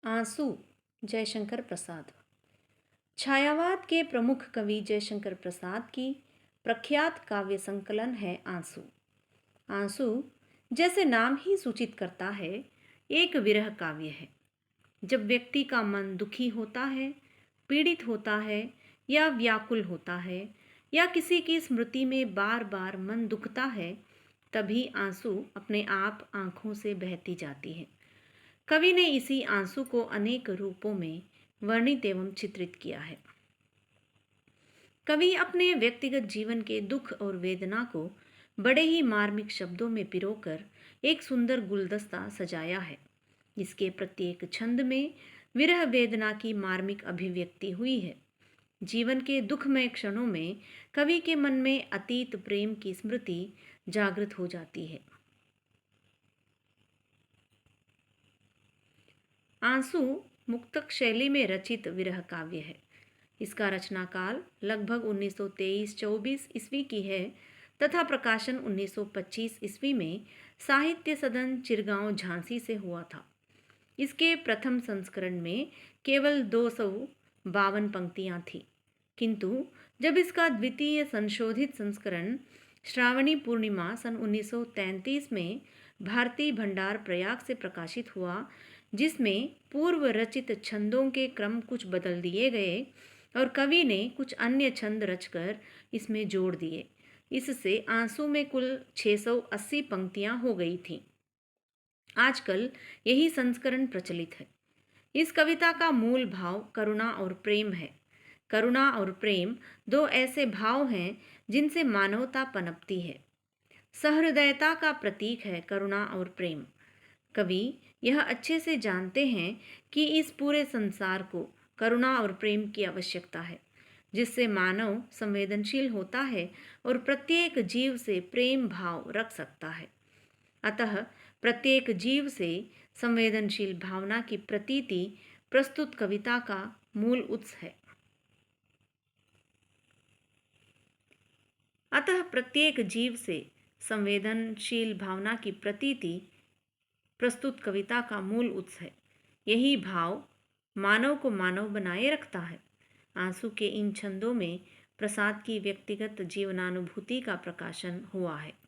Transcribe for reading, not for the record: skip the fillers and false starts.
आंसू जयशंकर प्रसाद। छायावाद के प्रमुख कवि जयशंकर प्रसाद की प्रख्यात काव्य संकलन है आंसू। आंसू, जैसे नाम ही सूचित करता है, एक विरह काव्य है। जब व्यक्ति का मन दुखी होता है, पीड़ित होता है या व्याकुल होता है या किसी की स्मृति में बार बार मन दुखता है, तभी आंसू अपने आप आंखों से बहती जाती है। कवि ने इसी आंसू को अनेक रूपों में वर्णित एवं चित्रित किया है। कवि अपने व्यक्तिगत जीवन के दुख और वेदना को बड़े ही मार्मिक शब्दों में पिरोकर एक सुंदर गुलदस्ता सजाया है। इसके प्रत्येक छंद में विरह वेदना की मार्मिक अभिव्यक्ति हुई है। जीवन के दुखमय क्षणों में कवि के मन में अतीत प्रेम की स्मृति जागृत हो जाती है। आंसू मुक्तक शैली में रचित विरह काव्य है। इसका रचना काल लगभग 1923-24 ईस्वी की है तथा प्रकाशन 1925 ईस्वी में साहित्य सदन चिरगांव झांसी से हुआ था। इसके प्रथम संस्करण में केवल 252 पंक्तियां थीं, किंतु जब इसका द्वितीय संशोधित संस्करण श्रावणी पूर्णिमा सन 1933 में भारती भंडार प्रयाग से प्रकाशित हुआ, जिसमें पूर्व रचित छंदों के क्रम कुछ बदल दिए गए और कवि ने कुछ अन्य छंद रचकर इसमें जोड़ दिए, इससे आंसू में कुल 680 पंक्तियां हो गई थीं। आजकल यही संस्करण प्रचलित है। इस कविता का मूल भाव करुणा और प्रेम है। करुणा और प्रेम दो ऐसे भाव हैं जिनसे मानवता पनपती है। सहृदयता का प्रतीक है करुणा और प्रेम। कवि यह अच्छे से जानते हैं कि इस पूरे संसार को करुणा और प्रेम की आवश्यकता है, जिससे मानव संवेदनशील होता है और प्रत्येक जीव से प्रेम भाव रख सकता है। अतः प्रत्येक जीव से संवेदनशील भावना की प्रतीति प्रस्तुत कविता का मूल उत्स है। अतः प्रत्येक जीव से संवेदनशील भावना की प्रतीति प्रस्तुत कविता का मूल उत्स है। यही भाव मानव को मानव बनाए रखता है। आंसू के इन छंदों में प्रसाद की व्यक्तिगत जीवनानुभूति का प्रकाशन हुआ है।